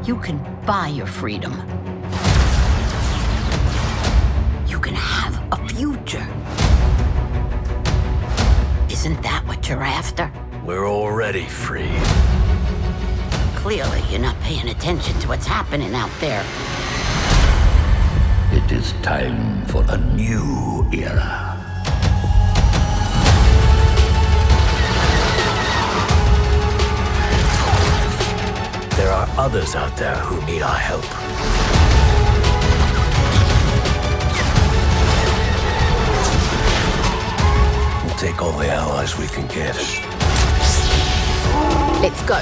You can buy your freedom. You can have a future. Isn't that what you're after? We're already free. Clearly, you're not paying attention to what's happening out there. It is time for a new era. There are others out there who need our help. We'll take all the allies we can get. Let's go.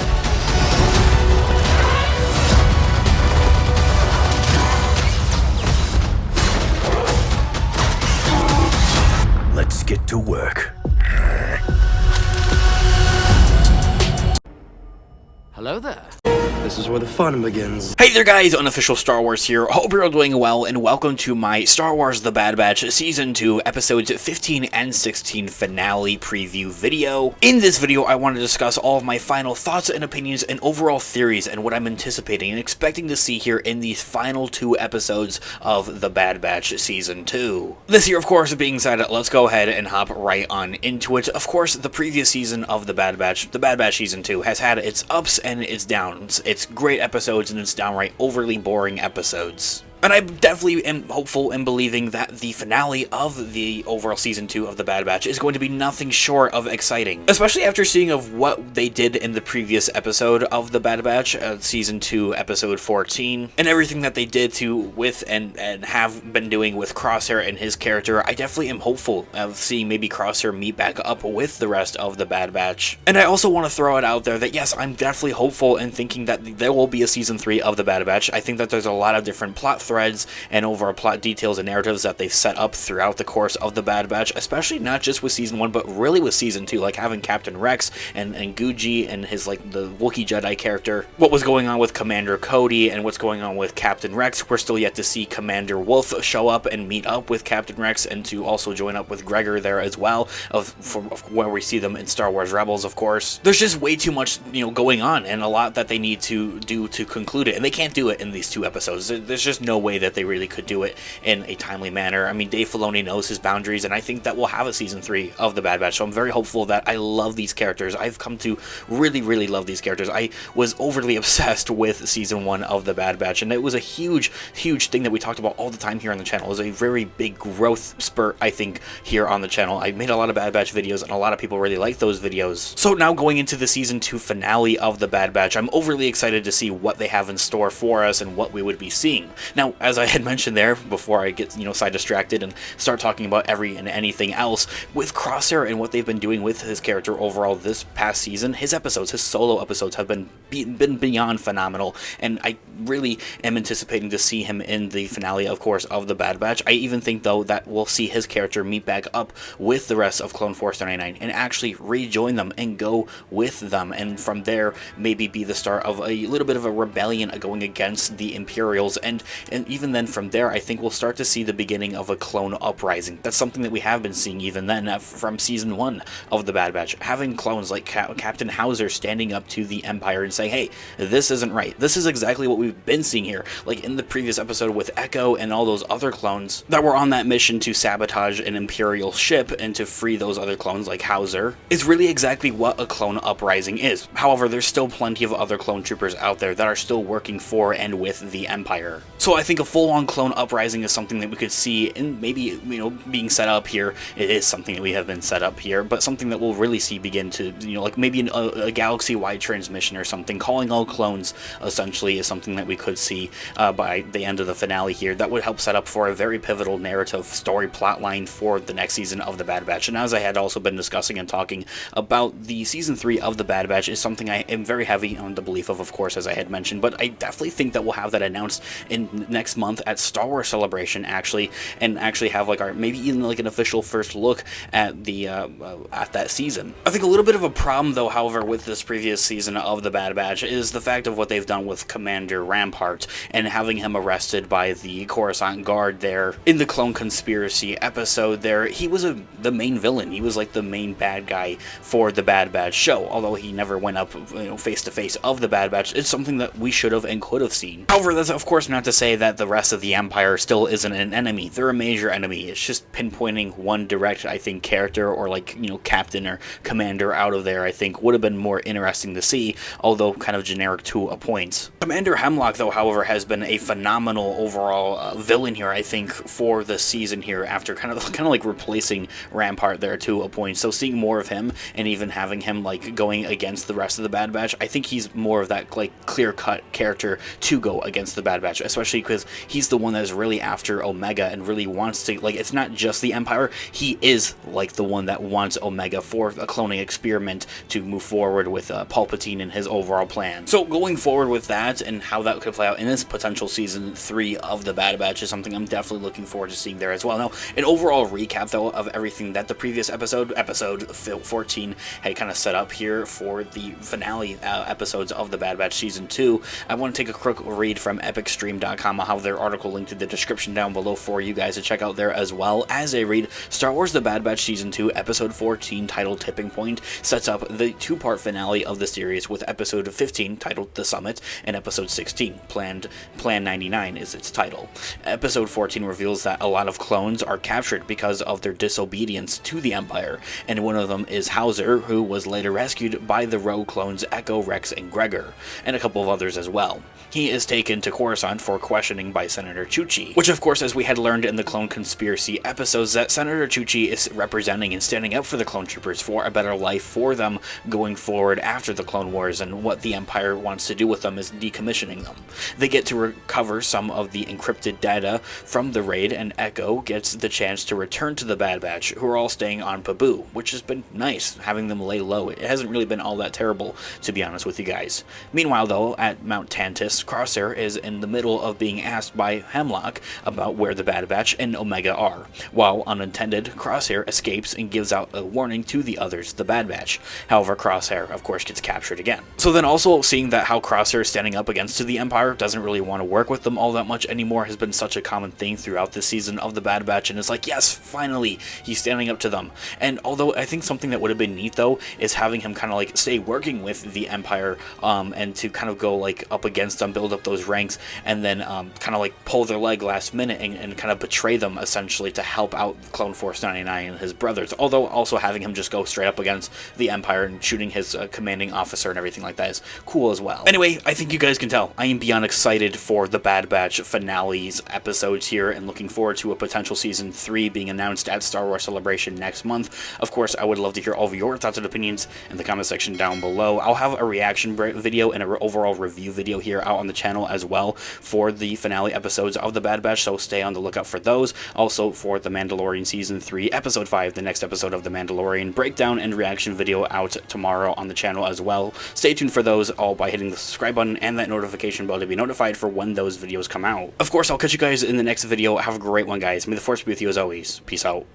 Let's get to work. Hello there. This is where the fun begins. Hey there guys, Unofficial Star Wars here. Hope you're all doing well, and welcome to my Star Wars The Bad Batch Season 2 Episodes 15 and 16 finale preview video. In this video, I want to discuss all of my final thoughts and opinions and overall theories and what I'm anticipating and expecting to see here in these final 2 episodes of The Bad Batch Season 2. This year, of course, being said, let's go ahead and hop right on into it. Of course, the previous season of The Bad Batch Season 2, has had its ups and its downs. It's great episodes and it's downright overly boring episodes. And I definitely am hopeful and believing that the finale of the overall Season 2 of The Bad Batch is going to be nothing short of exciting. Especially after seeing of what they did in the previous episode of The Bad Batch, Season 2, Episode 14, and everything that they did with and have been doing with Crosshair and his character. I definitely am hopeful of seeing maybe Crosshair meet back up with the rest of The Bad Batch. And I also want to throw it out there that yes, I'm definitely hopeful and thinking that there will be a Season 3 of The Bad Batch. I think that there's a lot of different plot threads and overall plot details and narratives that they've set up throughout the course of The Bad Batch, especially not just with Season 1, but really with Season 2, like having Captain Rex and Guji and his, like, the Wookiee Jedi character, what was going on with Commander Cody and what's going on with Captain Rex. We're still yet to see Commander Wolf show up and meet up with Captain Rex and to also join up with Gregor there as well, from where we see them in Star Wars Rebels, of course. There's just way too much, going on and a lot that they need to do to conclude it, and they can't do it in these 2 episodes. There's just no way that they really could do it in a timely manner. I mean, Dave Filoni knows his boundaries, and I think that we'll have a Season 3 of The Bad Batch, so I'm very hopeful that I love these characters. I've come to really, really love these characters. I was overly obsessed with Season 1 of The Bad Batch, and it was a huge, huge thing that we talked about all the time here on the channel. It was a very big growth spurt, I think, here on the channel. I made a lot of Bad Batch videos, and a lot of people really like those videos. So now going into the Season 2 finale of The Bad Batch, I'm overly excited to see what they have in store for us and what we would be seeing. Now, as I had mentioned there, before I get, side distracted and start talking about every and anything else, with Crosshair and what they've been doing with his character overall this past season, his solo episodes have been beyond phenomenal, and I really am anticipating to see him in the finale, of course, of The Bad Batch. I even think, though, that we'll see his character meet back up with the rest of Clone Force 99 and actually rejoin them and go with them, and from there maybe be the start of a little bit of a rebellion going against the Imperials, and even then from there I think we'll start to see the beginning of a clone uprising. That's something that we have been seeing even then from Season 1 of The Bad Batch, having clones like Captain Hauser standing up to the Empire and saying, hey, this isn't right. This is exactly what we've been seeing here, like in the previous episode with Echo and all those other clones that were on that mission to sabotage an Imperial ship and to free those other clones like Hauser, is really exactly what a clone uprising is. However, there's still plenty of other clone troopers out there that are still working for and with the Empire. So I think a full-on clone uprising is something that we could see, and maybe, being set up here. It is something that we have been set up here, but something that we'll really see begin to, like maybe a galaxy-wide transmission or something, calling all clones, essentially, is something that we could see by the end of the finale here. That would help set up for a very pivotal narrative story plotline for the next season of The Bad Batch. And as I had also been discussing and talking about, the Season 3 of The Bad Batch is something I am very heavy on the belief of course, as I had mentioned, but I definitely think that we'll have that announced in next month at Star Wars Celebration, actually, and actually have like our maybe even like an official first look at the at that season. I think a little bit of a problem though, however, with this previous season of the Bad Batch is the fact of what they've done with Commander Rampart and having him arrested by the Coruscant Guard there in the Clone Conspiracy episode. There, he was the main villain. He was like the main bad guy for the Bad Batch show, although he never went up, face to face of the Bad Batch. It's something that we should have and could have seen. However, that's of course not to say that the rest of the Empire still isn't an enemy. They're a major enemy. It's just pinpointing one direct, I think, character or like, captain or commander out of there, I think would have been more interesting to see, although kind of generic to a point. Commander Hemlock, though, however, has been a phenomenal overall villain here, I think, for the season here, after kind of like replacing Rampart there to a point. So seeing more of him and even having him like going against the rest of the Bad Batch, I think he's more of that like clear-cut character to go against the Bad Batch, especially because he's the one that is really after Omega and really wants to, like, it's not just the Empire, he is like the one that wants Omega for a cloning experiment to move forward with Palpatine and his overall plan. So going forward with that and how that could play out in this potential season 3 of the Bad Batch is something I'm definitely looking forward to seeing there as well. Now, an overall recap though of everything that the previous episode 14, had kind of set up here for the finale episodes of the Bad Batch season 2, I want to take a quick read from epicstream.com. I'll have their article linked in the description down below for you guys to check out there, as well as a read. Star Wars The Bad Batch Season 2, Episode 14, titled Tipping Point, sets up the 2-part finale of the series, with Episode 15, titled The Summit, and Episode 16, Plan 99 is its title. Episode 14 reveals that a lot of clones are captured because of their disobedience to the Empire, and one of them is Hauser, who was later rescued by the rogue clones Echo, Rex, and Gregor, and a couple of others as well. He is taken to Coruscant for questioning by Senator Chuchi, which of course, as we had learned in the Clone Conspiracy episodes, that Senator Chuchi is representing and standing up for the clone troopers for a better life for them going forward after the Clone Wars, and what the Empire wants to do with them is decommissioning them. They get to recover some of the encrypted data from the raid, and Echo gets the chance to return to the Bad Batch, who are all staying on Pabu, which has been nice, having them lay low. It hasn't really been all that terrible, to be honest with you guys. Meanwhile though, at Mount Tantus, Crosshair is in the middle of being asked by Hemlock about where the Bad Batch and Omega are. While unintended, Crosshair escapes and gives out a warning to the others, the Bad Batch. However, Crosshair, of course, gets captured again. So then also seeing that how Crosshair is standing up against the Empire, doesn't really want to work with them all that much anymore, has been such a common thing throughout this season of the Bad Batch, and it's like, yes, finally, he's standing up to them. And although I think something that would have been neat though, is having him kind of like stay working with the Empire, and to kind of go like up against them, build up those ranks, and then kind of like pull their leg last minute and kind of betray them essentially to help out Clone Force 99 and his brothers, although also having him just go straight up against the Empire and shooting his commanding officer and everything like that is cool as well. Anyway, I think you guys can tell I am beyond excited for the Bad Batch finales episodes here, and looking forward to a potential season 3 being announced at Star Wars Celebration next month. Of course, I would love to hear all of your thoughts and opinions in the comment section down below. I'll have a reaction video and an overall review video here out on the channel as well for the finale episodes of the Bad Batch, so stay on the lookout for those. Also for the Mandalorian Season 3, Episode 5, the next episode of the Mandalorian breakdown and reaction video out tomorrow on the channel as well. Stay tuned for those, all by hitting the subscribe button and that notification bell to be notified for when those videos come out. Of course, I'll catch you guys in the next video. Have a great one, guys. May the Force be with you as always. Peace out.